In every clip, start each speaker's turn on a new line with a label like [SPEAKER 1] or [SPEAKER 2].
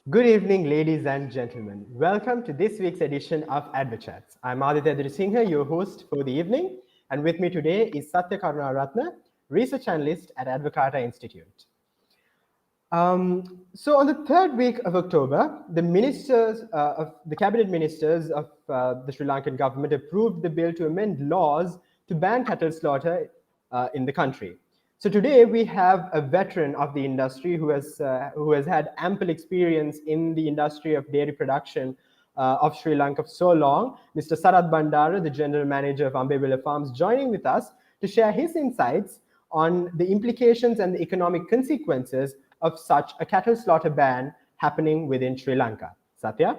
[SPEAKER 1] Good evening, ladies and gentlemen. Welcome to this week's edition of AdvoChats. I'm Aaditha Edirisinghe, your host for the evening, and with me today is Sathya Karunarathne, Research Analyst at Advocata Institute. So on the third week of October, the cabinet ministers of the Sri Lankan government approved the bill to amend laws to ban cattle slaughter in the country. So today we have a veteran of the industry who has had ample experience in the industry of dairy production of Sri Lanka for so long, Mr. Sarath Bandara, the General Manager of Ambewela Farms, joining with us to share his insights on the implications and the economic consequences of such a cattle slaughter ban happening within Sri Lanka. Sathya?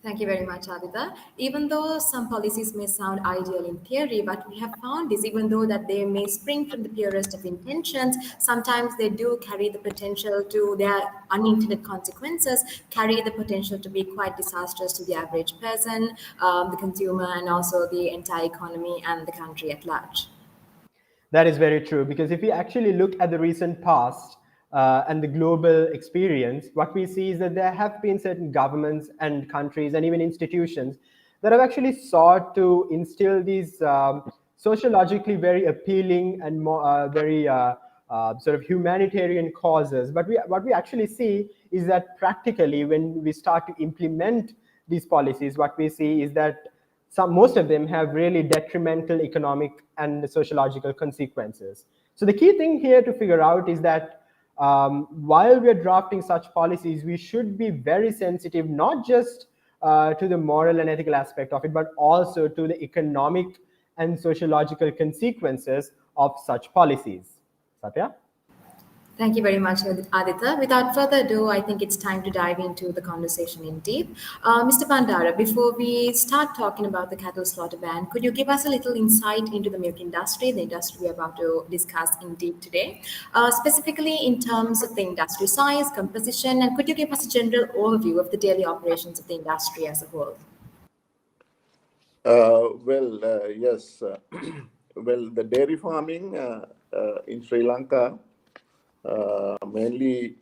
[SPEAKER 2] Thank you very much, Aditha. Even though some policies may sound ideal in theory, what we have found is even though that they may spring from the purest of intentions, sometimes they do carry the potential to their unintended consequences, carry the potential to be quite disastrous to the average person, the consumer, and also the entire economy and the country at large.
[SPEAKER 1] That is very true, because if we actually look at the recent past and the global experience, what we see is that there have been certain governments and countries and even institutions that have actually sought to instill these sociologically very appealing and very sort of humanitarian causes. But what we actually see is that practically, when we start to implement these policies, what we see is that most of them have really detrimental economic and sociological consequences. So the key thing here to figure out is that while we're drafting such policies, we should be very sensitive, not just to the moral and ethical aspect of it, but also to the economic and sociological consequences of such policies. Satya?
[SPEAKER 2] Thank you very much, Aditha. Without further ado, I think it's time to dive into the conversation in deep. Mr. Bandara, before we start talking about the cattle slaughter ban, could you give us a little insight into the milk industry, the industry we're about to discuss in deep today, specifically in terms of the industry size, composition, and could you give us a general overview of the daily operations of the industry as a whole?
[SPEAKER 3] Yes. Well, the dairy farming in Sri Lanka mainly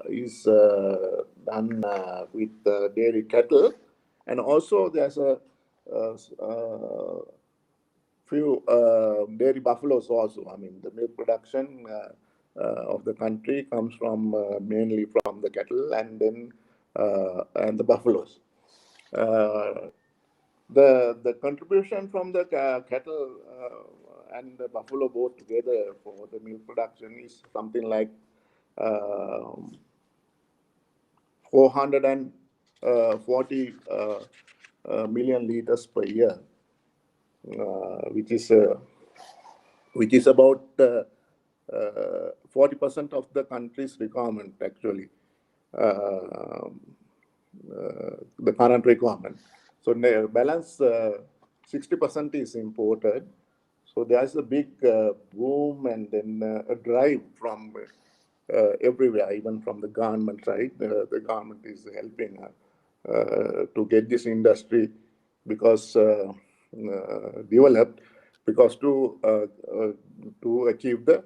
[SPEAKER 3] is done with dairy cattle, and also there's a few dairy buffaloes also. I mean, the milk production of the country comes from mainly from the cattle and then and the buffaloes. The contribution from the cattle and the buffalo both together for the milk production is something like 440 million liters per year, which is about 40% of the country's requirement, actually, the current requirement. So the balance 60% is imported. So there's a big boom and then a drive from everywhere, even from the government side. The government is helping to get this industry developed, because to achieve the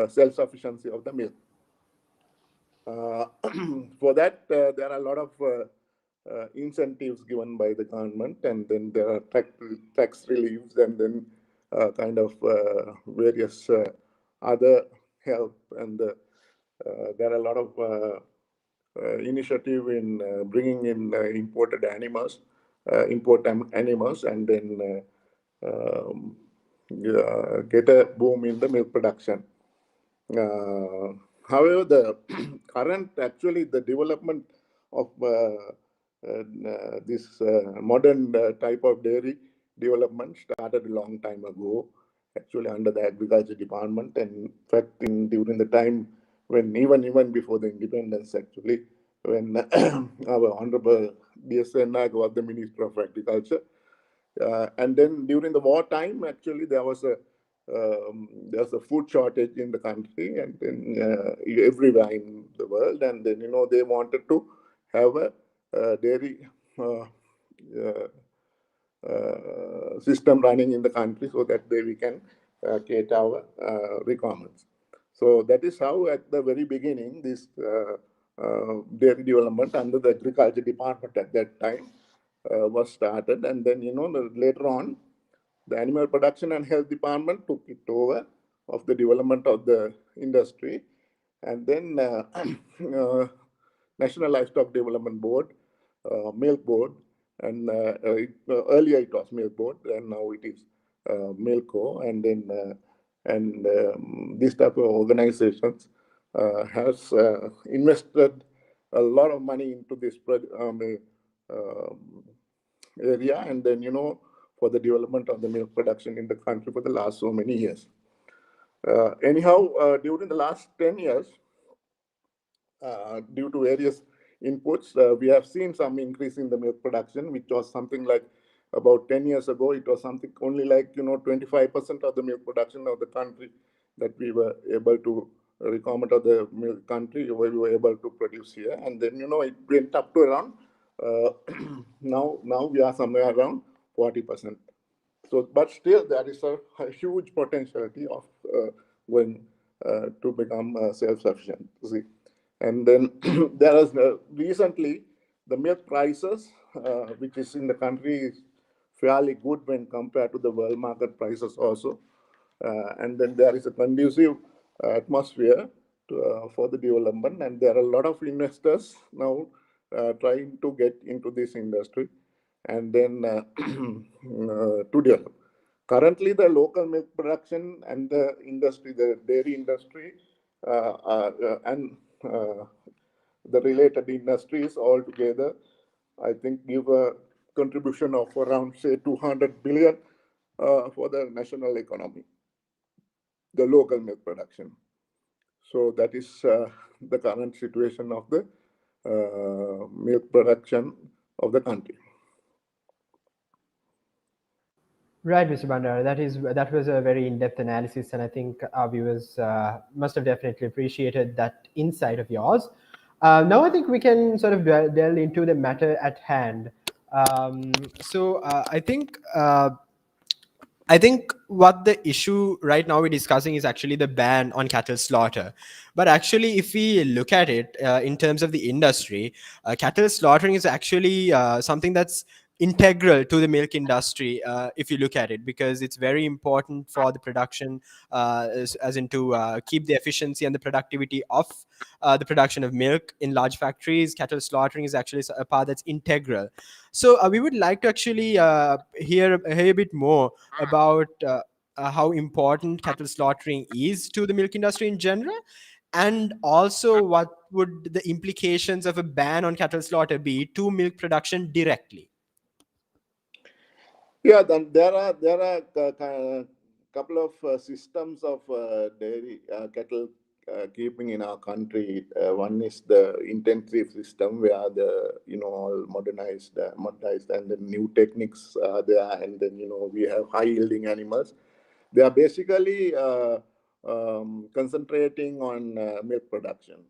[SPEAKER 3] self-sufficiency of the milk. For that, there are a lot of incentives given by the government, and then there are tax reliefs, and then kind of various other help, and there are a lot of initiative in bringing in import animals, and then get a boom in the milk production. However, the the development of this modern type of dairy development started a long time ago, actually under the agriculture department, and in fact during the time when even before the independence, actually, when our honorable B.S. Nag was the Minister of Agriculture. And then during the wartime, actually, there was a food shortage in the country, and then everywhere in the world, and then they wanted to have a dairy system running in the country, so that we can cater our requirements. So that is how, at the very beginning, this dairy development under the agriculture department at that time was started, and then later on the animal production and health department took it over of the development of the industry, and then National Livestock Development Board, Milk Board, and earlier it was Milk Board, and now it is Milko, and then these type of organizations has invested a lot of money into this area, and then for the development of the milk production in the country for the last so many years. Anyhow, during the last 10 years, due to various inputs, we have seen some increase in the milk production, which was something like about 10 years ago. It was something only like 25% of the milk production of the country that we were able to requirement of the milk country where we were able to produce here, and then it went up to around now we are somewhere around 40%. So, but still there is a huge potentiality of going to become self-sufficient. See, and then there is recently the milk prices, which is in the country, is fairly good when compared to the world market prices also, and then there is a conducive atmosphere for the development, and there are a lot of investors now trying to get into this industry and then to develop. Currently, the local milk production and the industry, the dairy industry, and the related industries all together, I think, give a contribution of around, say, 200 billion for the national economy, the local milk production. So that is the current situation of the milk production of the country.
[SPEAKER 1] Right, Mr. Bandara. That was a very in-depth analysis, and I think our viewers must have definitely appreciated that insight of yours. Now I think we can sort of delve into the matter at hand. I think what the issue right now we're discussing is actually the ban on cattle slaughter. But actually, if we look at it in terms of the industry, cattle slaughtering is actually something that's integral to the milk industry, if you look at it, because it's very important for the production, as in to keep the efficiency and the productivity of the production of milk in large factories. Cattle slaughtering is actually a part that's integral. So we would like to actually hear a bit more about how important cattle slaughtering is to the milk industry in general, and also what would the implications of a ban on cattle slaughter be to milk production directly.
[SPEAKER 3] Yeah, then there are a couple of systems of dairy cattle keeping in our country. One is the intensive system where the all modernized, and the new techniques are there, and then we have high yielding animals. They are basically concentrating on milk production.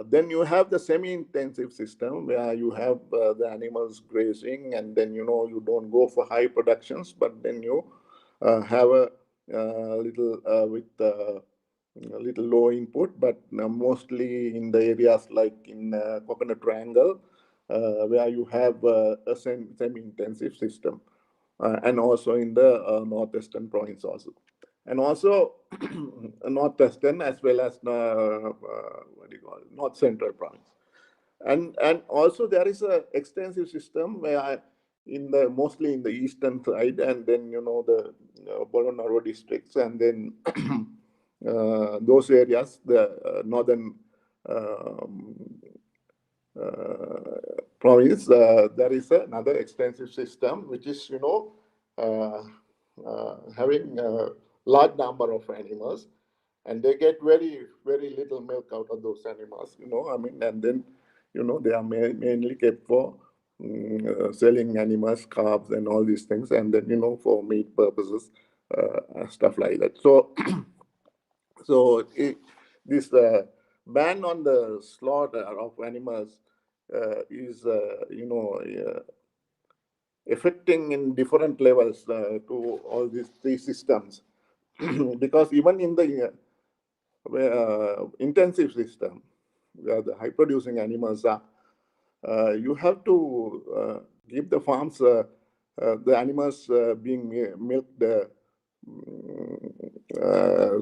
[SPEAKER 3] Then you have the semi-intensive system where you have the animals grazing, and then you don't go for high productions, but then you have a little with a little low input, but mostly in the areas like in Coconut Triangle, where you have a semi-intensive system, and also in the northeastern province also. And also northwestern as well as north central province, and also there is a extensive system where mostly in the eastern side, and then the Bolonaro districts, and then those areas, the northern province, there is another extensive system which is having large number of animals, and they get very, very little milk out of those animals, and then, they are mainly kept for selling animals, calves, and all these things, and then, for meat purposes, stuff like that. So, this ban on the slaughter of animals is, affecting in different levels to all these three systems. Because even in the intensive system, where the high producing animals are, you have to give the farms, the animals being milked.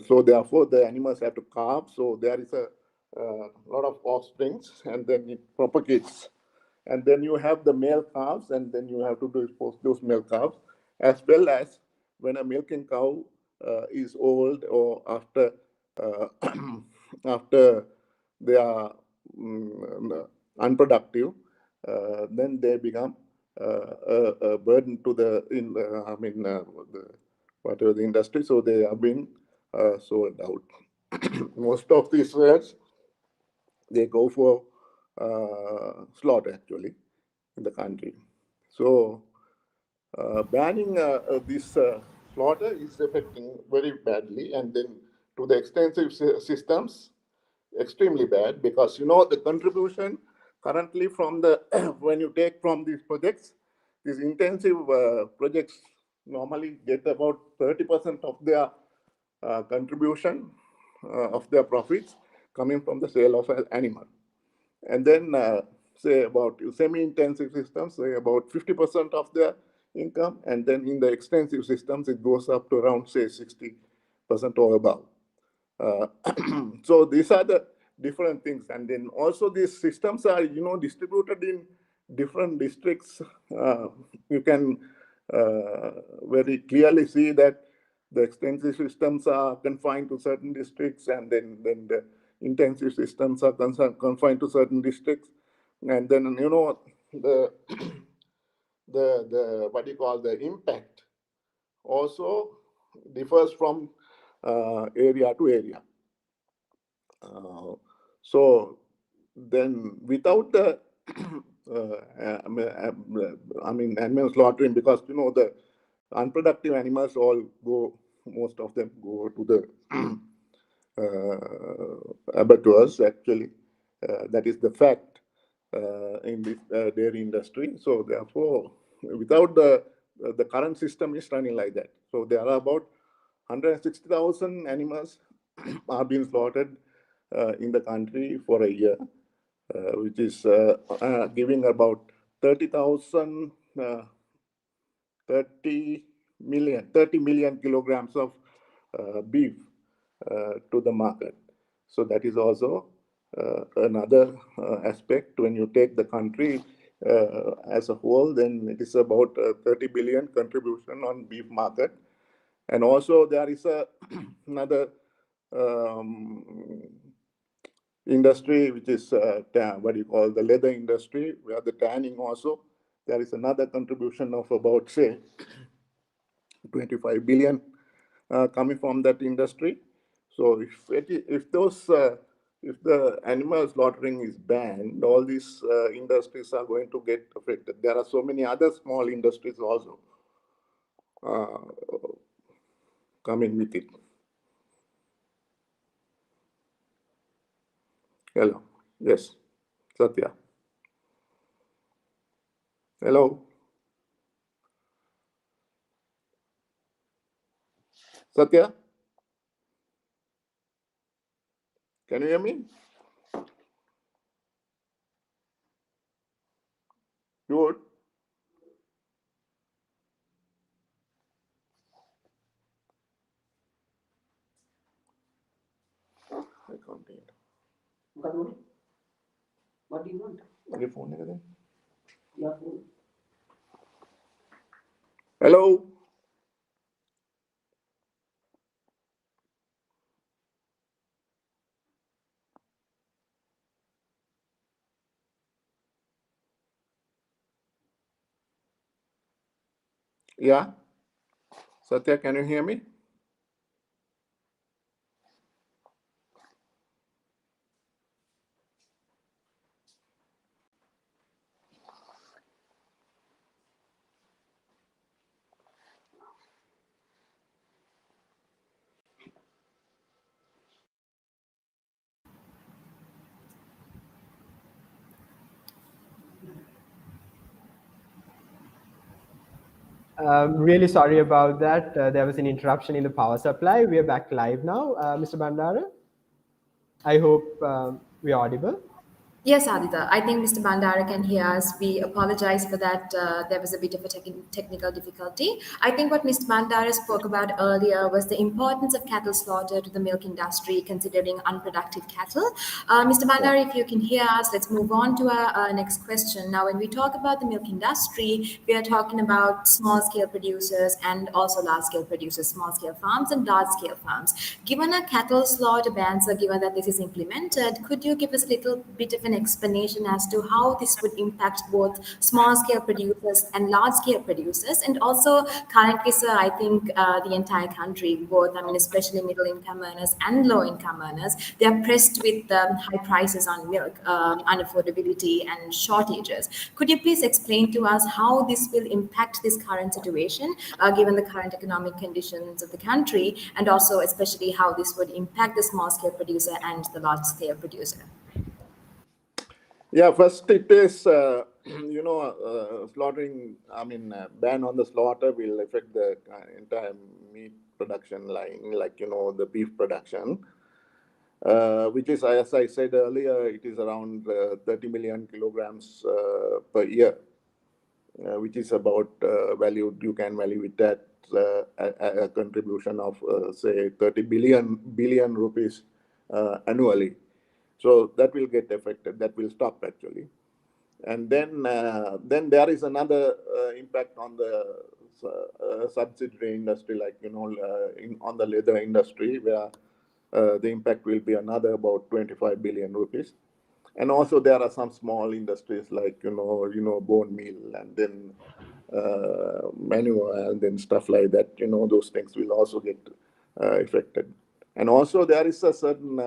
[SPEAKER 3] So therefore, the animals have to calve. So there is a lot of offsprings, and then it propagates. And then you have the male calves, and then you have to dispose those male calves, as well as when a milking cow is old or after after they are unproductive, then they become a burden to the whatever the industry. So they are being sold out. Most of these herds, they go for slaughter actually in the country. So banning this slaughter is affecting very badly, and then to the extensive systems, extremely bad, because the contribution currently from the when you take from these projects, these intensive projects normally get about 30% of their contribution of their profits coming from the sale of an animal. And then say about semi-intensive systems, say about 50% of their income, and then in the extensive systems, it goes up to around, say, 60% or above. So these are the different things. And then also these systems are, distributed in different districts. You can very clearly see that the extensive systems are confined to certain districts, and then the intensive systems are confined to certain districts. And then, the what you call the impact also differs from area to area. So then without the animal slaughtering, because the unproductive animals all go, most of them go to the abattoirs actually. That is the fact in this dairy industry. So therefore, without the current system is running like that. So there are about 160,000 animals are being slaughtered in the country for a year, which is giving about 30 million kilograms of beef to the market. So that is also another aspect. When you take the country as a whole, then it is about 30 billion contribution on beef market. And also there is another industry, which is what you call the leather industry, where the tanning also, there is another contribution of about, say, 25 billion coming from that industry. So if the animal slaughtering is banned, all these industries are going to get affected. There are so many other small industries also coming with it. Hello. Yes. Sathya. Hello. Sathya? Can you hear me? Good. I can't hear.
[SPEAKER 4] What do you want?
[SPEAKER 3] Your phone again?
[SPEAKER 4] Your phone.
[SPEAKER 3] Hello. Yeah. Sathya, can you hear me?
[SPEAKER 1] Really sorry about that. There was an interruption in the power supply. We are back live now. Mr. Bandara, I hope We audible?
[SPEAKER 2] Yes, Aditha. I think Mr. Bandara can hear us. We apologize for that. There was a bit of a technical difficulty. I think what Mr. Bandara spoke about earlier was the importance of cattle slaughter to the milk industry, considering unproductive cattle. Mr. Bandara, if you can hear us, let's move on to our next question. Now, when we talk about the milk industry, we are talking about small-scale producers and also large-scale producers, small-scale farms and large-scale farms. Given a cattle slaughter ban, so given that this is implemented, could you give us a little bit of an explanation as to how this would impact both small-scale producers and large-scale producers? And also, currently, sir, I think the entire country, both, I mean, especially middle-income earners and low-income earners, they are pressed with high prices on milk, unaffordability, and shortages. Could you please explain to us how this will impact this current situation, given the current economic conditions of the country, and also especially how this would impact the small-scale producer and the large-scale producer?
[SPEAKER 3] Yeah, first it is, slaughtering, ban on the slaughter will affect the entire meat production line, like, the beef production, which is, as I said earlier, it is around 30 million kilograms per year, which is about you can value it at a contribution of, say, 30 billion rupees annually. So that will get affected. That will stop actually, and then there is another impact on the subsidiary industry, like on the leather industry, where the impact will be another about 25 billion rupees, and also there are some small industries like bone meal and then manure and then stuff like that. Those things will also get affected, and also there is a certain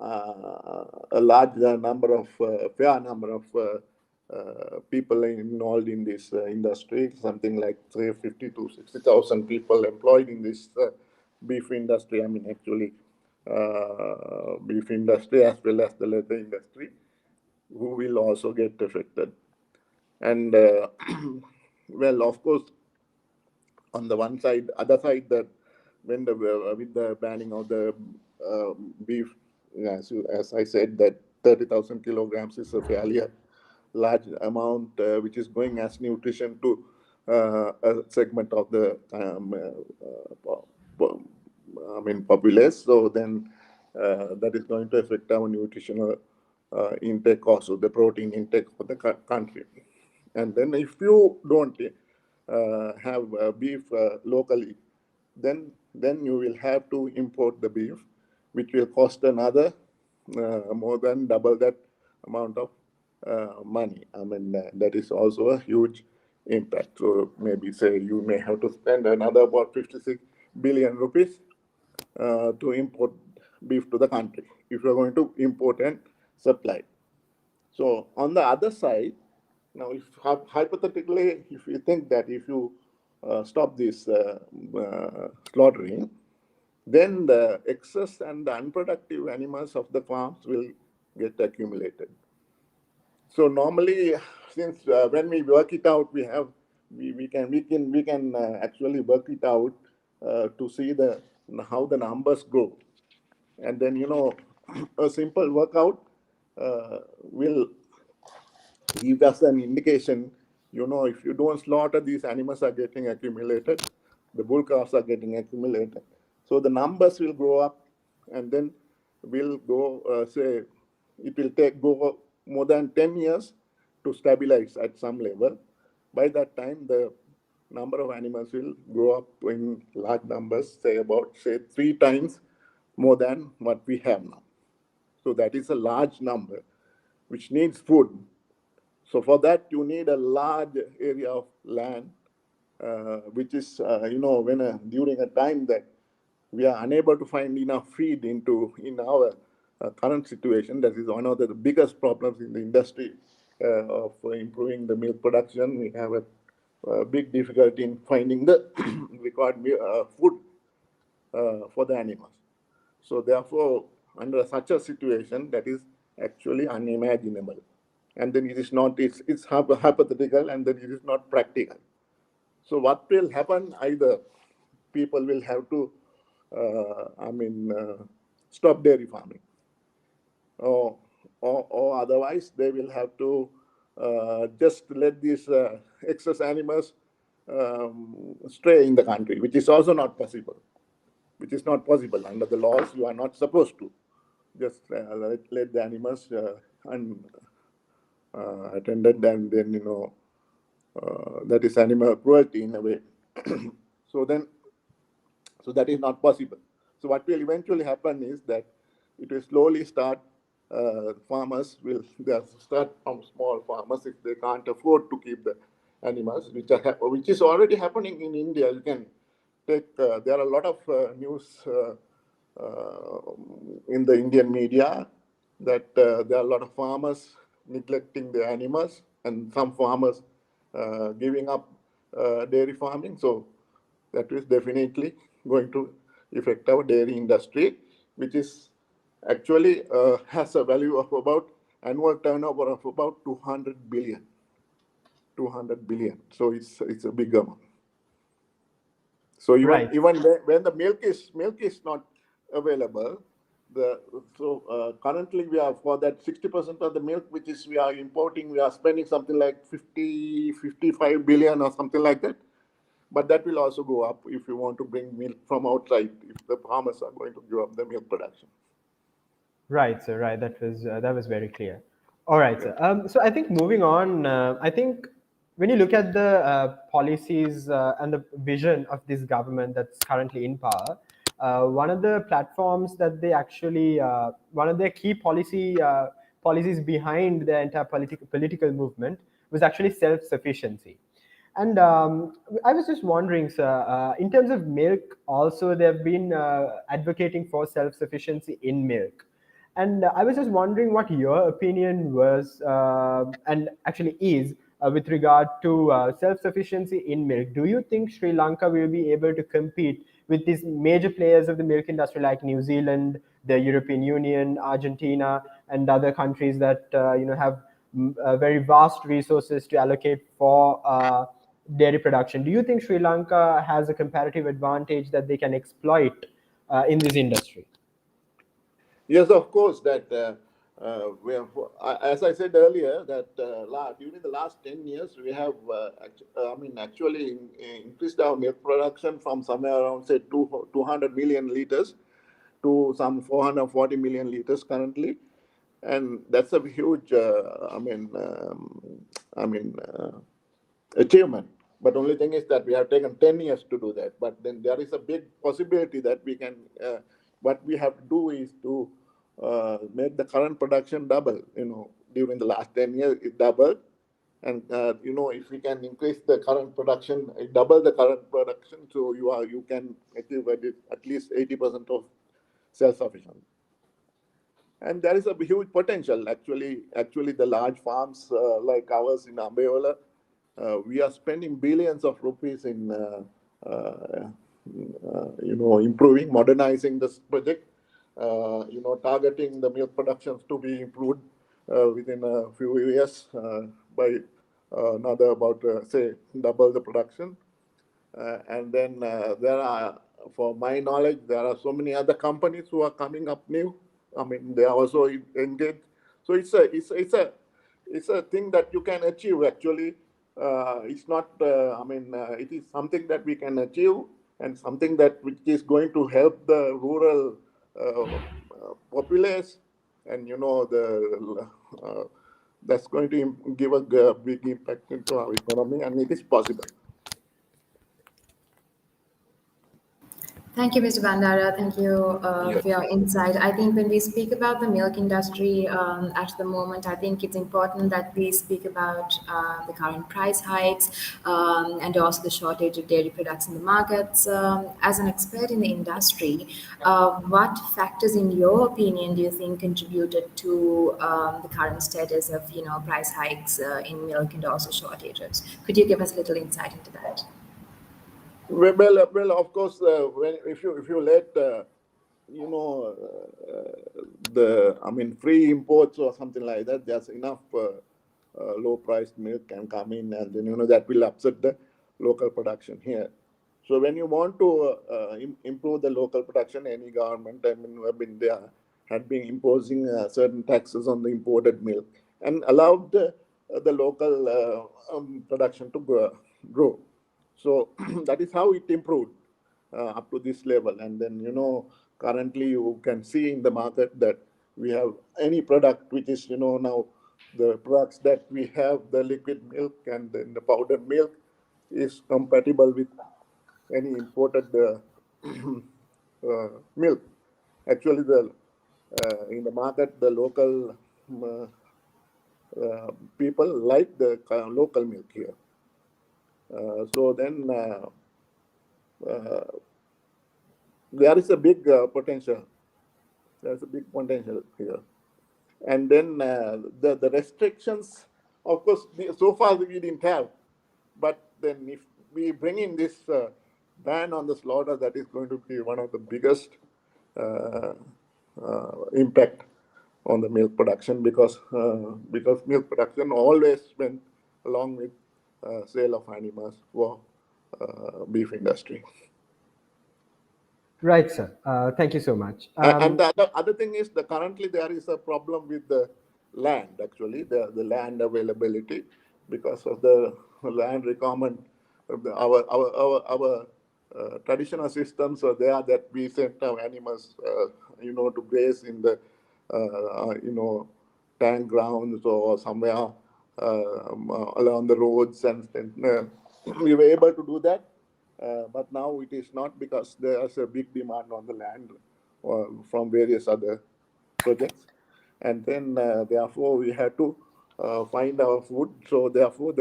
[SPEAKER 3] a large number of fair number of people involved in this industry, something like say 50 to 60,000 people employed in this beef industry. I mean, actually, beef industry as well as the leather industry, who will also get affected. And well, of course, on the one side, other side, that when with the banning of the beef, as I said, that 30,000 kilograms is a fairly large amount, which is going as nutrition to a segment of the populace. So then that is going to affect our nutritional intake also, the protein intake for the country. And then if you don't have beef locally, then you will have to import the beef, which will cost another more than double that amount of money. I mean, that is also a huge impact. So maybe say you may have to spend another about 56 billion rupees to import beef to the country if you're going to import and supply. So on the other side, now if hypothetically, if you think that if you stop this slaughtering, then the excess and the unproductive animals of the farms will get accumulated. So normally, since when we work it out, we can actually work it out to see how the numbers grow, and then a simple workout will give us an indication. If you don't slaughter, these animals are getting accumulated, the bull calves are getting accumulated, so the numbers will grow up, and then will go say it will go more than 10 years to stabilize at some level. By that time, the number of animals will grow up in large numbers, say 3 times more than what we have now. So that is a large number which needs food. So for that, you need a large area of land, which is, during a time that we are unable to find enough feed in our current situation. That is one of the biggest problems in the industry of improving the milk production. We have a big difficulty in finding the required food for the animals. So therefore, under such a situation, that is actually unimaginable. And then it's hypothetical, and then it is not practical. So what will happen? Either people will have to, stop dairy farming, or otherwise they will have to just let these excess animals stray in the country, which is also not possible. Which is not possible under the laws. You are not supposed to just let the animals unattended, and then that is animal cruelty in a way. So that is not possible. So what will eventually happen is that it will slowly start. Farmers will start from small farmers if they can't afford to keep the animals, which is already happening in India. You can take. There are a lot of news in the Indian media that there are a lot of farmers neglecting their animals, and some farmers giving up dairy farming. So that is definitely going to affect our dairy industry, which is actually has a value of about annual turnover of about 200 billion. 200 billion. So it's a big amount. So even when the milk is not available, currently we are, for that 60% of the milk which is we are importing, we are spending something like 55 billion or something like that. But that will also go up if you want to bring milk from outside, if the farmers are going to give up the milk production.
[SPEAKER 1] Right, sir. Right. That was very clear. All right, sir. So I think moving on, I think when you look at the policies and the vision of this government that's currently in power, one of the platforms that they actually, one of their key policies behind the entire political movement was actually self-sufficiency. And I was just wondering, sir, in terms of milk, also they've been advocating for self-sufficiency in milk. And I was just wondering what your opinion was and actually is with regard to self-sufficiency in milk. Do you think Sri Lanka will be able to compete with these major players of the milk industry like New Zealand, the European Union, Argentina, and other countries that have very vast resources to allocate for dairy production? Do you think Sri Lanka has a comparative advantage that they can exploit in this industry?
[SPEAKER 3] Yes, of course. That we have, as I said earlier, that during the last 10 years, we have, actually increased our milk production from somewhere around, say, 200 million liters to some 440 million liters currently, and that's a huge, achievement. But only thing is that we have taken 10 years to do that. But then there is a big possibility that we can. What we have to do is to make the current production double. During the last 10 years, it doubled. And, if we can increase the current production, double the current production, so you can achieve at least 80% of self-sufficiency. And there is a huge potential. Actually, the large farms like ours in Ambewela, we are spending billions of rupees in, improving, modernizing this project. Targeting the milk productions to be improved within a few years by another about, say, double the production. And then there are, for my knowledge, there are so many other companies who are coming up new. They are also engaged. So it's a thing that you can achieve. Actually, it's not. It is something that we can achieve, and something which is going to help the rural populace, and that's going to give a big impact into our economy, and it is possible.
[SPEAKER 2] Thank you, Mr. Bandara. Thank you for your insight. I think when we speak about the milk industry at the moment, I think it's important that we speak about the current price hikes and also the shortage of dairy products in the markets. As an expert in the industry, what factors, in your opinion, do you think contributed to the current status of price hikes in milk and also shortages? Could you give us a little insight into that?
[SPEAKER 3] Well, of course, if you let free imports or something like that, there's enough low-priced milk can come in, and then that will upset the local production here. So when you want to improve the local production, any government, they had been imposing certain taxes on the imported milk and allowed the local production to grow. So that is how it improved up to this level. And then, currently you can see in the market that we have any product which is, now the products that we have, the liquid milk and then the powdered milk is compatible with any imported milk. Actually, in the market, the local people like the local milk here. So then there is a big potential. There's a big potential here. And then the restrictions, of course, so far we didn't have. But then if we bring in this ban on the slaughter, that is going to be one of the biggest impact on the milk production, because milk production always went along with sale of animals for beef industry.
[SPEAKER 1] Right, sir. Thank you so much.
[SPEAKER 3] And the other thing is that currently there is a problem with the land, actually, the land availability, because of the land requirement. Our traditional systems are there that we send our animals, to graze in the, tank grounds or somewhere along the roads, and we were able to do that. But now it is not, because there is a big demand on the land from various other projects. And then therefore we have to find our food. So therefore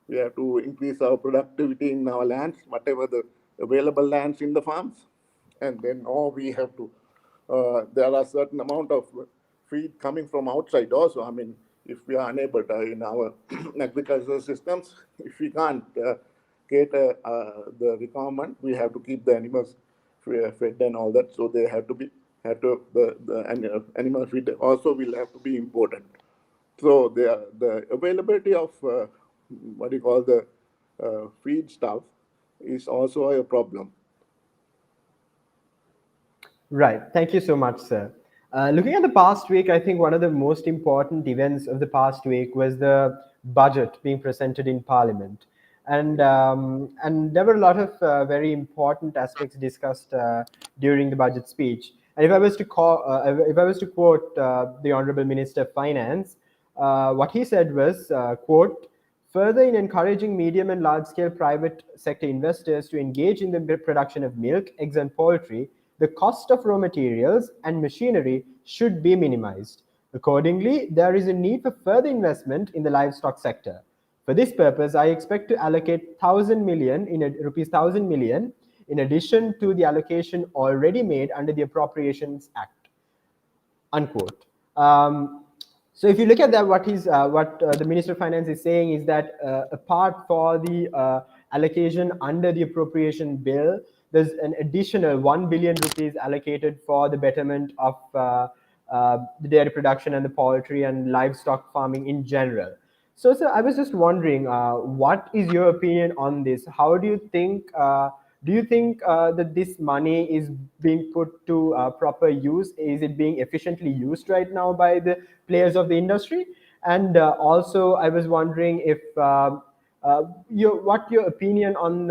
[SPEAKER 3] we have to increase our productivity in our lands, whatever the available lands in the farms. And then we have to, there are certain amount of feed coming from outside also. I mean, if we are unable to, in our agricultural systems, if we can't cater the requirement, we have to keep the animals fed and all that. So they have to be, the animal feed also will have to be imported. So the availability of the feed stuff is also a problem.
[SPEAKER 1] Right. Thank you so much, sir. Looking at the past week, I think one of the most important events of the past week was the budget being presented in Parliament, and there were a lot of very important aspects discussed during the budget speech. And if I was to quote the Honourable Minister of Finance, what he said was, quote, "Further, in encouraging medium and large-scale private sector investors to engage in the production of milk, eggs, and poultry, the cost of raw materials and machinery should be minimized. Accordingly, there is a need for further investment in the livestock sector. For this purpose, I expect to allocate rupees 1,000 million in addition to the allocation already made under the Appropriations Act." Unquote. So if you look at that, what the Minister of Finance is saying is that apart for the allocation under the appropriation bill, there's an additional 1 billion rupees allocated for the betterment of the dairy production and the poultry and livestock farming in general. So, sir, I was just wondering, what is your opinion on this? How do you think? Do you think that this money is being put to proper use? Is it being efficiently used right now by the players of the industry? And also, I was wondering if what your opinion on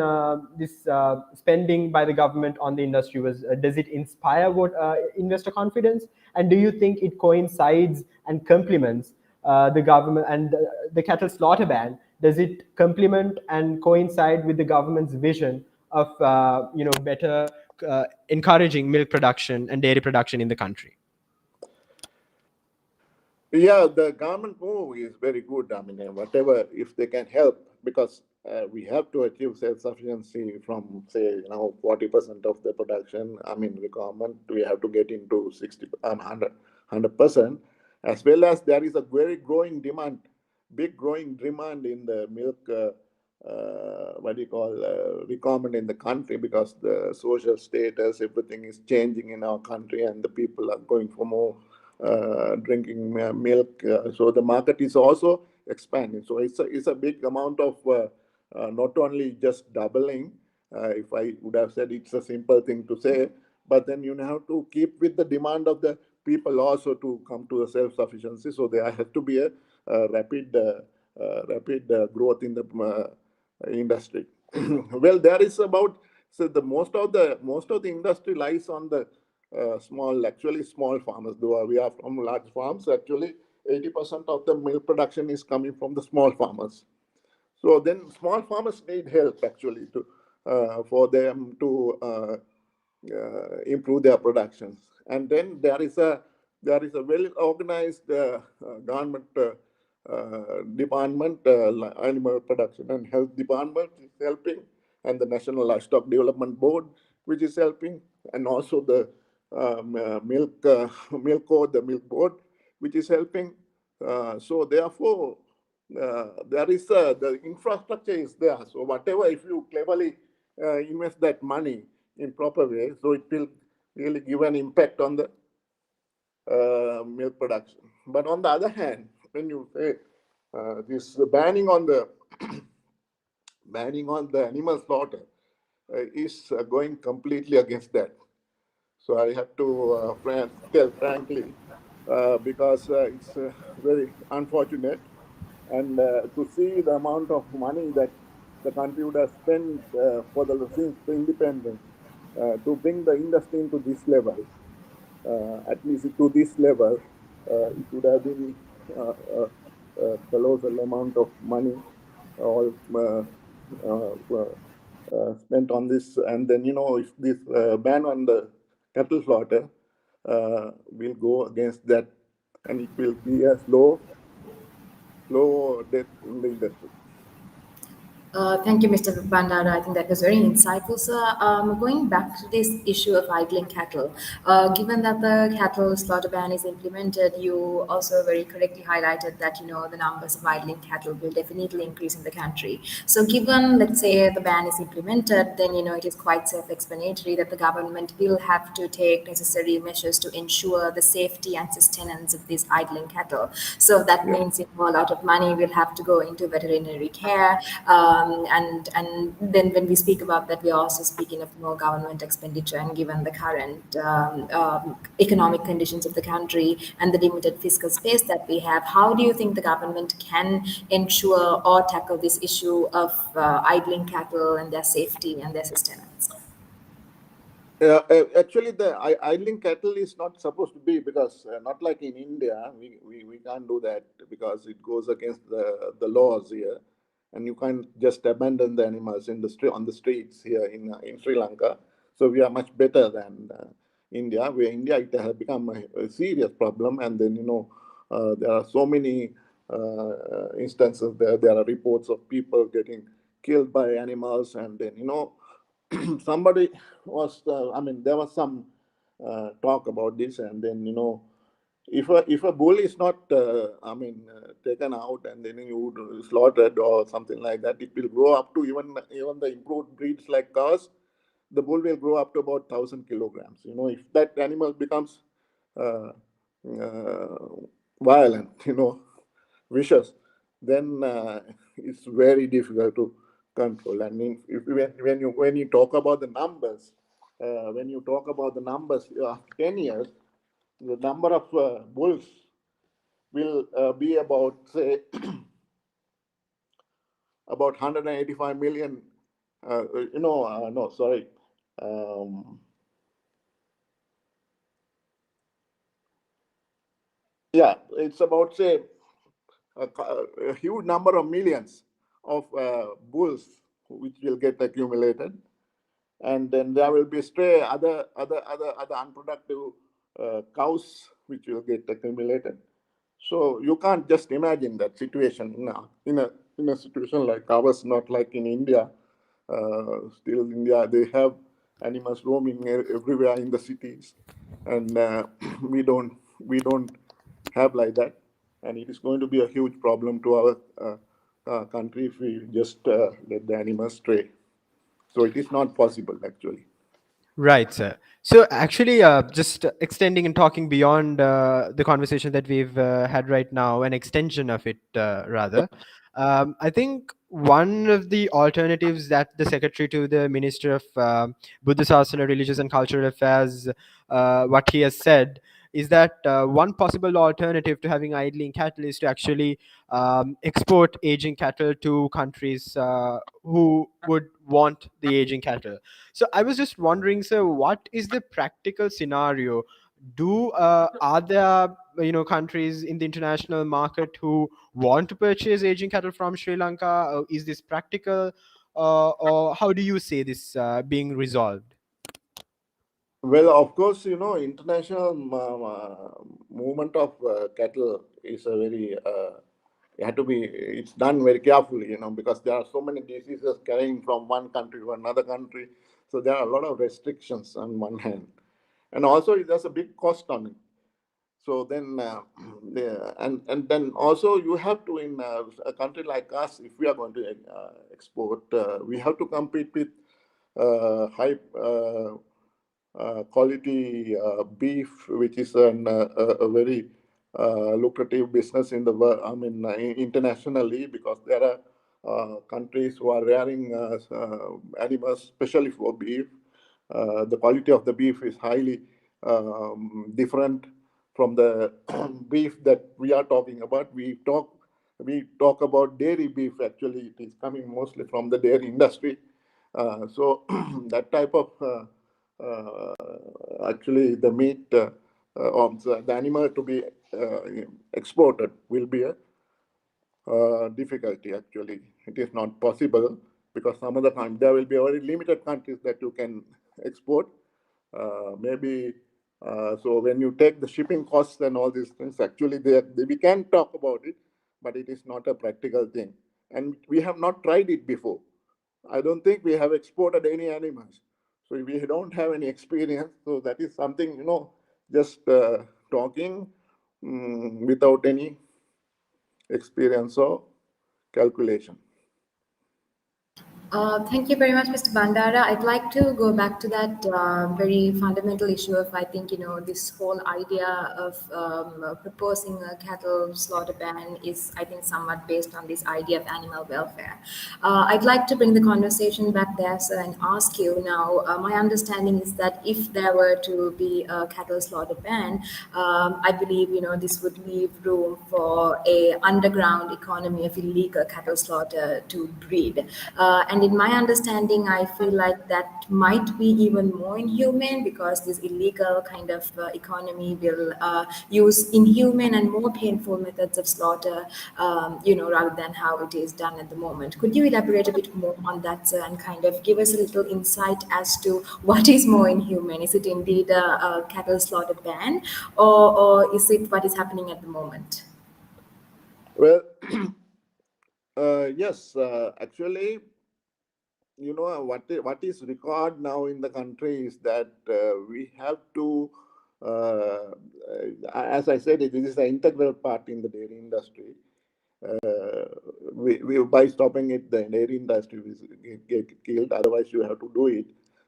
[SPEAKER 1] this spending by the government on the industry was. Does it inspire investor confidence? And do you think it coincides and complements the government and the cattle slaughter ban? Does it complement and coincide with the government's vision of better encouraging milk production and dairy production in the country?
[SPEAKER 3] Yeah, the government move is very good. I mean, whatever, if they can help, because we have to achieve self-sufficiency from, say, 40% of the production, requirement, we have to get into 100%, as well as there is a very big growing demand in the milk, requirement in the country, because the social status, everything is changing in our country, and the people are going for more drinking milk. So the market is also expanding. So it's a big amount of not only just doubling. If I would have said it's a simple thing to say, but then you have to keep with the demand of the people also to come to the self-sufficiency. So there has to be a rapid growth in the industry. Well, there is about, so the most of the industry lies on the small farmers. Though we are from large farms, actually 80% of the milk production is coming from the small farmers. So then small farmers need help actually to for them to improve their productions. And then there is a well organized government department, animal production and health department is helping, and the National Livestock Development Board, which is helping, and also the milk code, the milk board, which is helping. So therefore, there is the infrastructure is there. So whatever, if you cleverly invest that money in proper way, so it will really give an impact on the milk production. But on the other hand, when you say this banning on the animal slaughter is going completely against that. So I have to tell frankly, because it's very unfortunate, and to see the amount of money that the country would have spent since the independence to bring the industry into this level, at least to this level, it would have been a colossal amount of money all spent on this. And then, if this ban on the cattle slaughter will go against that, and it will be a slow death in the industry.
[SPEAKER 2] Thank you, Mr. Bandara. I think that was very insightful, sir. Going back to this issue of idling cattle, given that the cattle slaughter ban is implemented, you also very correctly highlighted that the numbers of idling cattle will definitely increase in the country. So, given, let's say, the ban is implemented, then it is quite self-explanatory that the government will have to take necessary measures to ensure the safety and sustenance of these idling cattle. So that means a lot of money will have to go into veterinary care. And then when we speak about that, we're also speaking of more government expenditure, and given the current economic conditions of the country and the limited fiscal space that we have, how do you think the government can ensure or tackle this issue of idling cattle and their safety and their sustenance?
[SPEAKER 3] Actually, the idling cattle is not supposed to be, because not like in India, we can't do that because it goes against the laws here. And you can't just abandon the animals on the streets here in Sri Lanka. So we are much better than India. Where India, it has become a serious problem. And then there are so many instances there are reports of people getting killed by animals, and then somebody was there was some talk about this, and then if a bull is not taken out and then you slaughtered or something like that, it will grow up to even the improved breeds like cows. The bull will grow up to about 1,000 kilograms. If that animal becomes violent, vicious, then it's very difficult to control. And when you talk about the numbers, after 10 years, the number of bulls will be about, say, about 185 million. No, sorry. Yeah, it's about, say, a huge number of millions of bulls which will get accumulated, and then there will be stray other unproductive cows which will get accumulated. So you can't just imagine that situation in a situation like ours, not like in India. Still, India, they have animals roaming everywhere in the cities, and we don't have like that. And it is going to be a huge problem to our country if we just let the animals stray. So it is not possible, actually.
[SPEAKER 1] Right, sir. So actually, just extending and talking beyond the conversation that we've had right now, an extension of it, rather, I think one of the alternatives that the Secretary to the Minister of Buddha Sasana, Religious and Cultural Affairs, what he has said is that one possible alternative to having idling cattle is to actually export aging cattle to countries who would want the aging cattle. So I was just wondering, sir, what is the practical scenario? Are there countries in the international market who want to purchase aging cattle from Sri Lanka? Is this practical, or how do you see this being resolved?
[SPEAKER 3] Well, of course, international movement of cattle is a very, it's done very carefully, because there are so many diseases carrying from one country to another country. So there are a lot of restrictions on one hand. And also there's a big cost on it. So then, and then also you have to, in a country like us, if we are going to export, we have to compete with high quality beef, which is a very lucrative business in the world. I mean, internationally, because there are countries who are rearing animals, especially for beef. The quality of the beef is highly different from the beef that we are talking about. We talk about dairy beef. Actually, it is coming mostly from the dairy industry. So that type of actually the meat of the animal to be exported will be a difficulty. Actually, it is not possible, because some of the time there will be very limited countries that you can export. Maybe so when you take the shipping costs and all these things, actually we can talk about it, but it is not a practical thing, and we have not tried it before. I don't think we have exported any animals, so we don't have any experience. So that is something, just talking without any experience or calculation.
[SPEAKER 2] Thank you very much, Mr. Bandara. I'd like to go back to that very fundamental issue of, I think, this whole idea of proposing a cattle slaughter ban is, I think, somewhat based on this idea of animal welfare. I'd like to bring the conversation back there, sir, and ask you now, my understanding is that if there were to be a cattle slaughter ban, I believe, this would leave room for a underground economy of illegal cattle slaughter to breed. And in my understanding, I feel like that might be even more inhumane, because this illegal kind of economy will use inhuman and more painful methods of slaughter, rather than how it is done at the moment. Could you elaborate a bit more on that, sir, and kind of give us a little insight as to what is more inhumane? Is it indeed a cattle slaughter ban, or is it what is happening at the moment?
[SPEAKER 3] Well, yes, actually, what is required now in the country is that we have to, as I said, this is an integral part in the dairy industry. By stopping it, the dairy industry will get killed. Otherwise, you have to do it.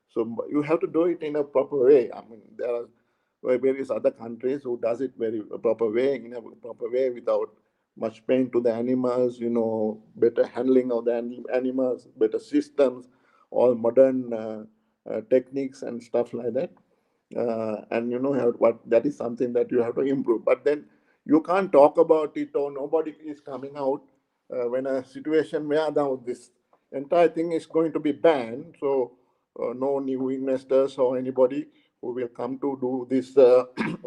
[SPEAKER 3] So you have to do it in a proper way. I mean, there are various other countries who does it in a proper way without much pain to the animals, better handling of the animals, better systems, all modern techniques and stuff like that. And what that is something that you have to improve. But then you can't talk about it, or nobody is coming out when a situation where now this entire thing is going to be banned. So no new investors or anybody who will come to do this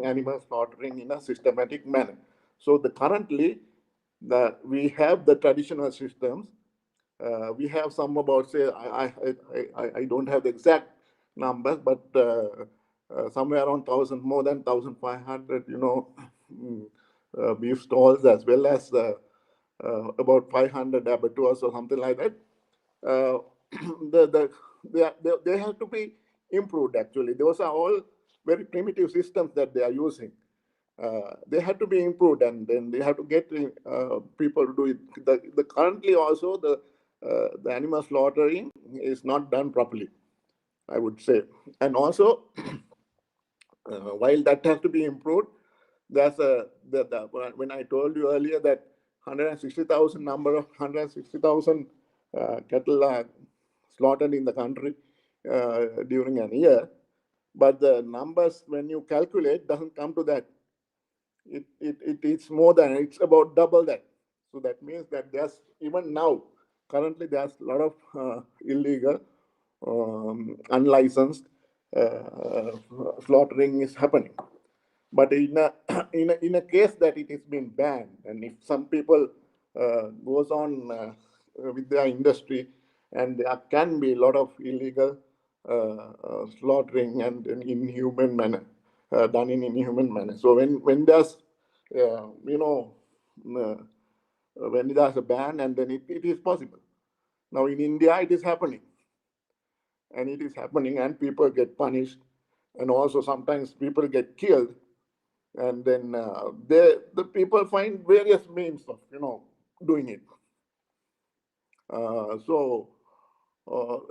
[SPEAKER 3] animal slaughtering in a systematic manner. So currently we have the traditional systems. We have some about, say, I don't have the exact numbers, but somewhere around 1,000, more than 1,500, beef stalls, as well as about 500 abattoirs or something like that. They have to be improved. Actually, those are all very primitive systems that they are using. They have to be improved, and then they have to get people to do it. Currently also the animal slaughtering is not done properly, I would say. And also, while that has to be improved, there's when I told you earlier that 160,000 cattle are slaughtered in the country during a year. but the numbers when you calculate doesn't come to that. It's more than, it's about double that. So that means that there's, even now, currently there's a lot of illegal, unlicensed slaughtering is happening. But in a, in a case that it has been banned, and if some people goes on with their industry, and there can be a lot of illegal slaughtering and in inhuman manner, done in inhuman manner. So when there's when there's a ban, and then it is possible. Now in India it is happening, and people get punished, and also sometimes people get killed, and then the people find various means of doing it. So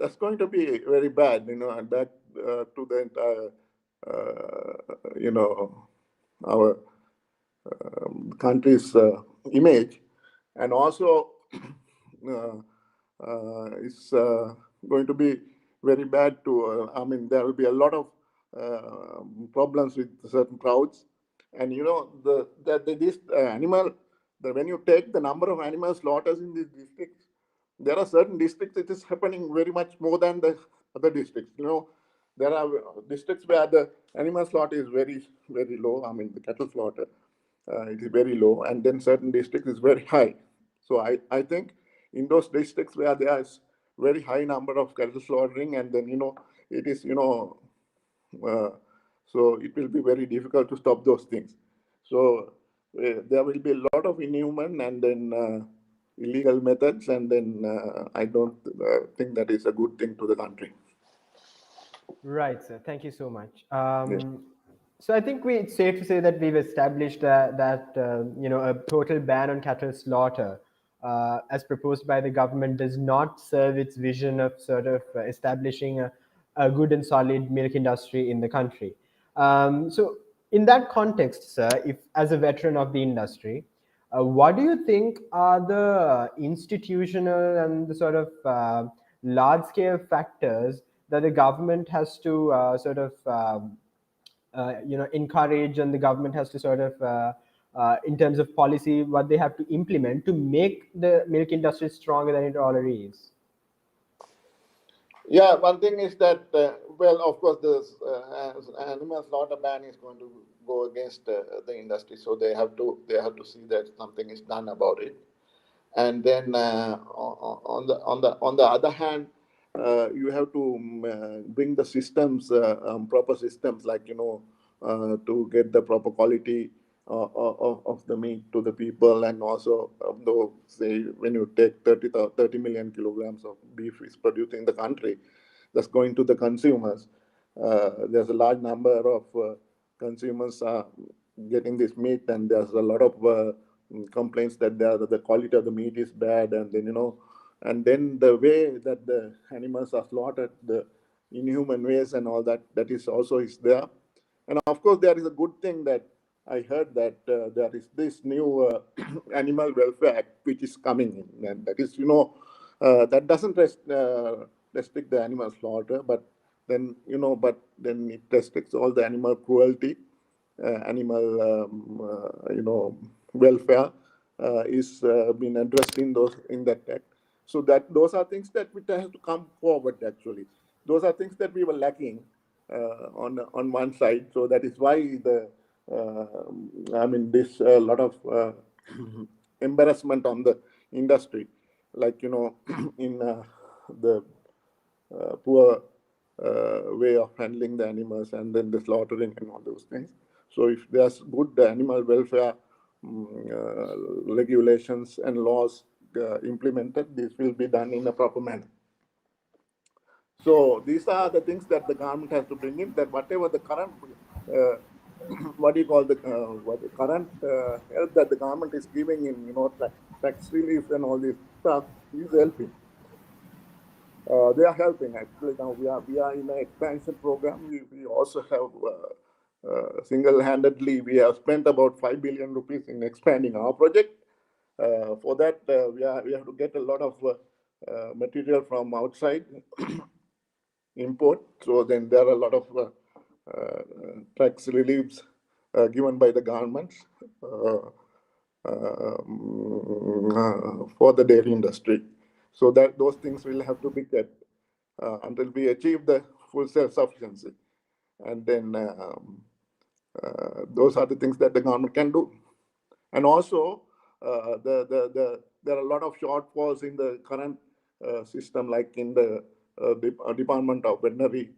[SPEAKER 3] that's going to be very bad, and that to the entire our country's image, and also it's going to be very bad to. I mean, there will be a lot of problems with certain crowds, and this animal. When you take the number of animal slaughters in these districts, there are certain districts it is happening very much more than the other districts. There are districts where the animal slaughter is very, very low. I mean, the cattle slaughter it is very low, and then certain districts is very high. So I think in those districts where there is very high number of cattle slaughtering, and then it is so it will be very difficult to stop those things. So there will be a lot of inhuman and then illegal methods, and then I don't think that is a good thing to the country.
[SPEAKER 1] Right, sir. Thank you so much.
[SPEAKER 3] Yes.
[SPEAKER 1] So I think it's safe to say that we've established that a total ban on cattle slaughter, as proposed by the government, does not serve its vision of sort of establishing a good and solid milk industry in the country. So in that context, sir, if as a veteran of the industry, what do you think are the institutional and the sort of large-scale factors that the government has to encourage, and the government has to sort of, in terms of policy, what they have to implement to make the milk industry stronger than it already is?
[SPEAKER 3] Yeah, one thing is that, well, of course, this animal slaughter ban is going to go against the industry, so they have to see that something is done about it. And then on the other hand, you have to bring the systems, proper systems, like to get the proper quality of the meat to the people, and also though say when you take 30 million kilograms of beef is produced in the country, that's going to the consumers. There's a large number of consumers getting this meat, and there's a lot of complaints that the quality of the meat is bad, and then and then the way that the animals are slaughtered, the inhuman ways and all that is also is there. And of course, there is a good thing that I heard that there is this new Animal Welfare Act which is coming in, and that is that doesn't restrict the animal slaughter, but then it restricts all the animal cruelty, animal welfare is being addressed in that act. So that those are things that we have to come forward. Actually, those are things that we were lacking on one side. So that is why this lot of embarrassment on the industry, like in the poor way of handling the animals, and then the slaughtering and all those things. So if there's good animal welfare regulations and laws implemented, this will be done in a proper manner. So these are the things that the government has to bring in, that whatever the current what the current help that the government is giving in tax relief and all this stuff is helping. They are helping actually. Now we are in an expansion program. We also have single-handedly we have spent about 5 billion rupees in expanding our project. For that we have to get a lot of material from outside import. So then there are a lot of tax reliefs given by the government for the dairy industry. So that those things will have to be kept until we achieve the full self-sufficiency. And then those are the things that the government can do. And also, there are a lot of shortfalls in the current system, like in the Department of Veterinary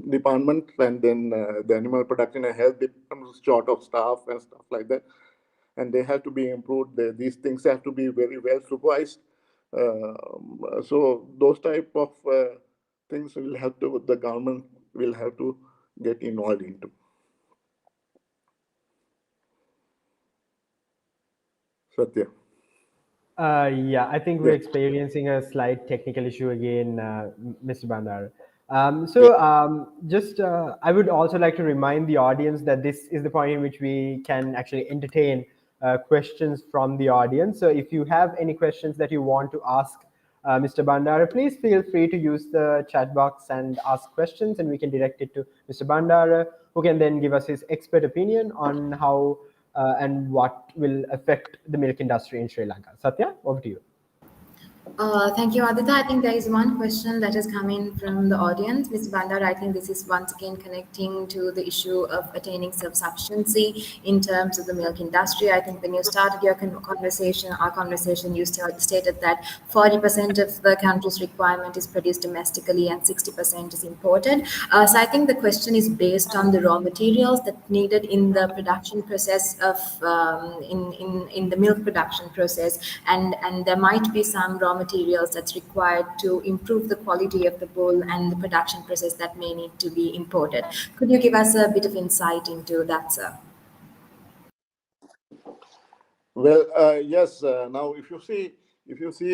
[SPEAKER 3] Department, and then the Animal Production and Health Department is short of staff and stuff like that. And they have to be improved. These things have to be very well supervised. So those type of things will have to, the government will have to get involved into. Sathya.
[SPEAKER 1] Yeah, I think we're experiencing a slight technical issue again, Mr. Bandara. I would also like to remind the audience that this is the point in which we can actually entertain questions from the audience. So if you have any questions that you want to ask Mr. Bandara, please feel free to use the chat box and ask questions, and we can direct it to Mr. Bandara, who can then give us his expert opinion on how and what will affect the milk industry in Sri Lanka. Sathya, over to you.
[SPEAKER 2] Thank you, Aaditha. I think there is one question that has come in from the audience. Ms. Bandara, I think this is once again connecting to the issue of attaining self-sufficiency in terms of the milk industry. I think when you started your our conversation, you stated that 40% of the country's requirement is produced domestically and 60% is imported. So I think the question is based on the raw materials that needed in the production process of in the milk production process, and there might be some raw materials that's required to improve the quality of the bull and the production process that may need to be imported. Could you give us a bit of insight into that, sir?
[SPEAKER 3] Well, yes. Now, if you see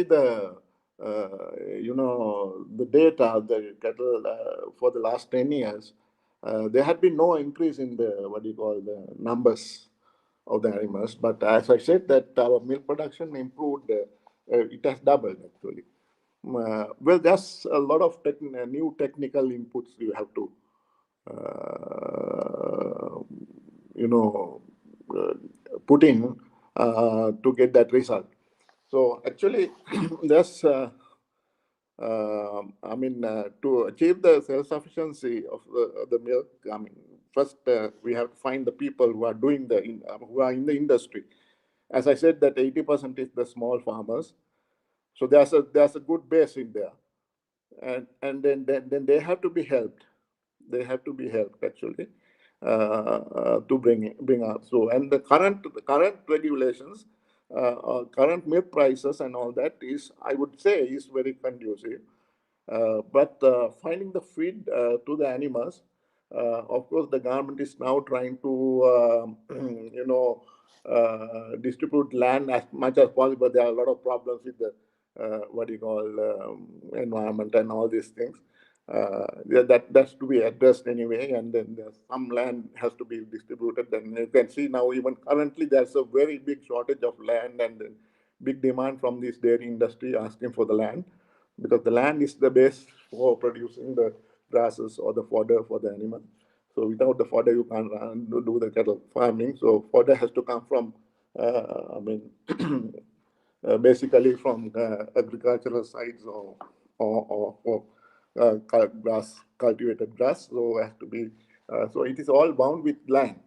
[SPEAKER 3] the the data, the cattle for the last 10 years, there had been no increase in the the numbers of the animals. But as I said, that our milk production improved. It has doubled actually. Well, there's a lot of new technical inputs you have to put in to get that result. So actually, there's to achieve the self-sufficiency of the milk. I mean, first we have to find the people who are doing who are in the industry. As I said, that 80% is the small farmers. So there's a good base in there, and then they have to be helped. They have to be helped actually to bring up. So and the current regulations, current milk prices and all that is, I would say, is very conducive. But finding the feed to the animals, of course, the government is now trying to distribute land as much as possible. There are a lot of problems with the environment and all these things. That's to be addressed anyway, and then some land has to be distributed. And you can see now, even currently, there's a very big shortage of land and big demand from this dairy industry asking for the land, because the land is the base for producing the grasses or the fodder for the animal. So without the fodder, you can't do the cattle farming. So fodder has to come from, basically from agricultural sites or cultivated grass. So it has to be. So it is all bound with land.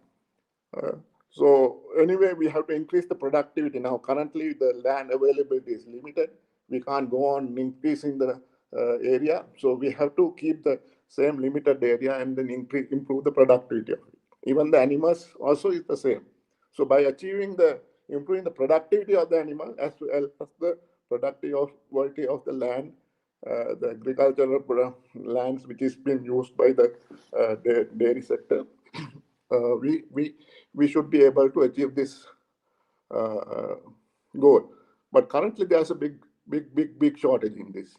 [SPEAKER 3] So anyway, we have to increase the productivity. Now, currently, the land availability is limited. We can't go on increasing the area. So we have to keep the same limited area and then improve the productivity of it. Even the animals also is the same. So by improving the productivity of the animal as well as the productivity of the land, the agricultural lands which is being used by the dairy sector, we should be able to achieve this goal. But currently, there's a big shortage in this.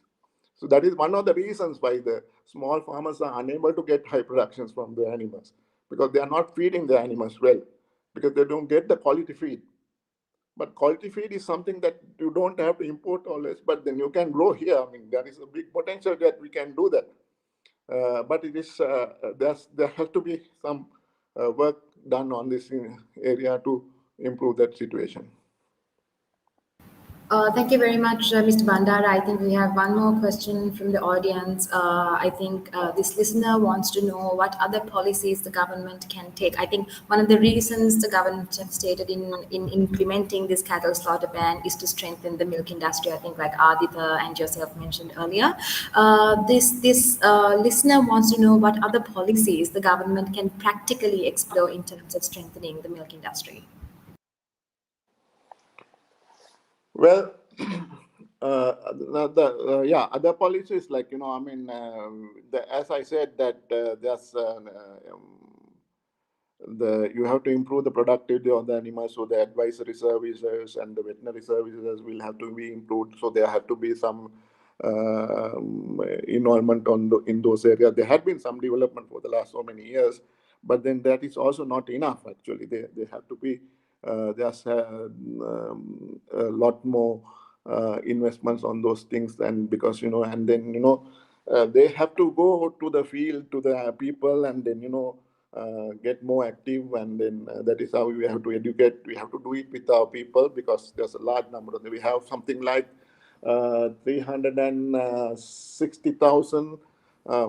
[SPEAKER 3] So that is one of the reasons why the small farmers are unable to get high productions from the animals, because they are not feeding the animals well, because they don't get the quality feed. But quality feed is something that you don't have to import always, but then you can grow here. I mean, there is a big potential that we can do that. but it is there has to be some work done on this area to improve that situation.
[SPEAKER 2] Thank you very much, Mr. Bandara. I think we have one more question from the audience. I think this listener wants to know what other policies the government can take. I think one of the reasons the government have stated in implementing this cattle slaughter ban is to strengthen the milk industry. I think like Aaditha and yourself mentioned earlier. This listener wants to know what other policies the government can practically explore in terms of strengthening the milk industry.
[SPEAKER 3] Well, other policies like, I mean, as I said that there's you have to improve the productivity of the animals, so the advisory services and the veterinary services will have to be improved. So there have to be some involvement in those areas. There had been some development for the last so many years, but then that is also not enough. Actually, they have to be there's a lot more investments on those things, and because and then they have to go to the field, to the people, and then get more active, and then that is how we have to educate. We have to do it with our people, because there's a large number of them. We have something like 360,000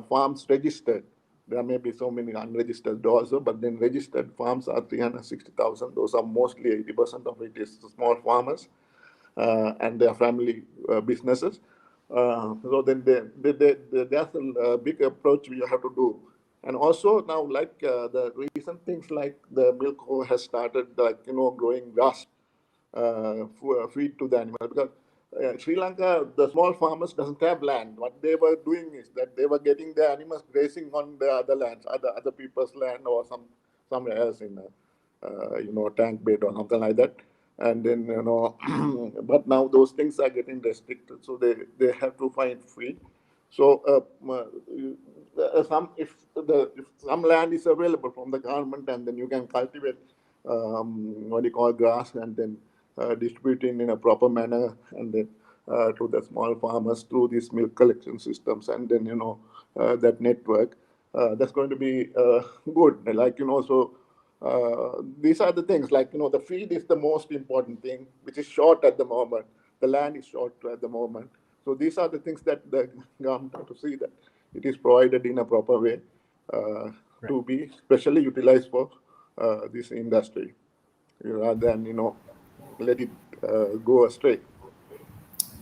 [SPEAKER 3] farms registered. There may be so many unregistered also, but then registered farms are 360,000. Those are mostly 80% of it is small farmers and their family businesses. So then there's a big approach we have to do. And also now, like the recent things like the milk has started, like growing grass feed to the animal, because Sri Lanka, the small farmers doesn't have land. What they were doing is that they were getting their animals grazing on the other lands, other people's land, or somewhere else in tank bed or something like that. And then but now those things are getting restricted, so they have to find feed. So if some land is available from the government, and then you can cultivate what you call grass, and then distributing in a proper manner, and then to the small farmers through these milk collection systems, and then that network, that's going to be good. Like so these are the things, like the feed is the most important thing, which is short at the moment. The land is short at the moment. So these are the things that the government have to see that it is provided in a proper way to be specially utilized for this industry, rather than let it go astray.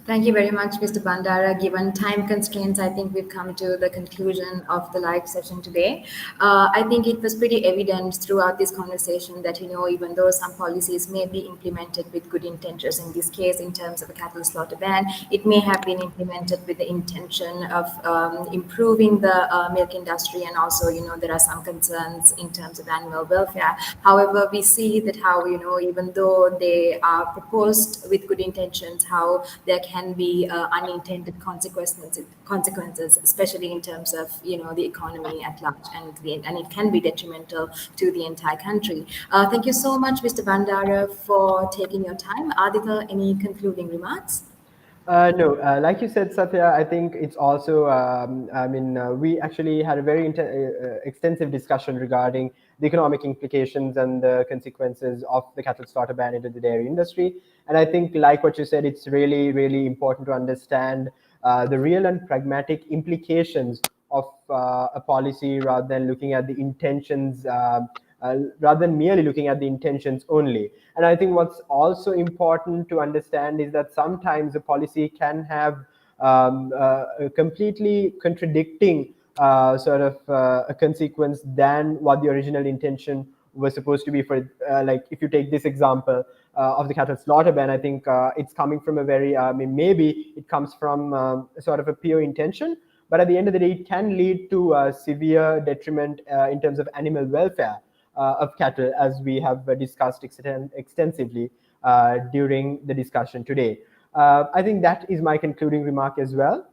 [SPEAKER 2] Thank you very much, Mr. Bandara. Given time constraints, I think we've come to the conclusion of the live session today. I think it was pretty evident throughout this conversation that, even though some policies may be implemented with good intentions, in this case, in terms of a cattle slaughter ban, it may have been implemented with the intention of improving the milk industry, and also, there are some concerns in terms of animal welfare. However, we see that how, even though they are proposed with good intentions, how there can be unintended consequences, especially in terms of the economy at large, and it can be detrimental to the entire country. Thank you so much, Mr. Bandara, for taking your time. Aaditha, any concluding remarks?
[SPEAKER 1] No, like you said, Sathya, I think it's also, we actually had a very extensive discussion regarding the economic implications and the consequences of the cattle slaughter ban into the dairy industry. And I think, like what you said, it's really, really important to understand the real and pragmatic implications of a policy, rather than looking at the intentions, rather than merely looking at the intentions only. And I think what's also important to understand is that sometimes a policy can have a completely contradicting a consequence than what the original intention was supposed to be. For like, if you take this example of the cattle slaughter ban, I think it's coming from a very, maybe it comes from sort of a pure intention, but at the end of the day, it can lead to severe detriment in terms of animal welfare of cattle, as we have discussed extensively during the discussion today. I think that is my concluding remark as well.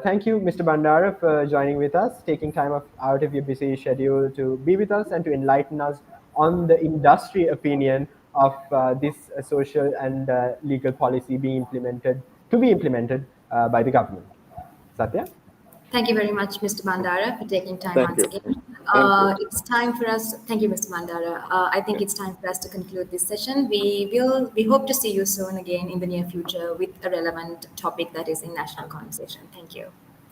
[SPEAKER 1] Thank you, Mr. Bandara, for joining with us, taking time out of your busy schedule to be with us and to enlighten us on the industry opinion of this social and legal policy being implemented by the government. Sathya?
[SPEAKER 2] Thank you very much, Mr. Bandara, for taking time
[SPEAKER 3] Thank
[SPEAKER 2] once
[SPEAKER 3] you.
[SPEAKER 2] again.
[SPEAKER 3] Thank you.
[SPEAKER 2] It's time for us. Thank you, Mr. Bandara. I think it's time for us to conclude this session. We hope to see you soon again in the near future with a relevant topic that is in national conversation. Thank you.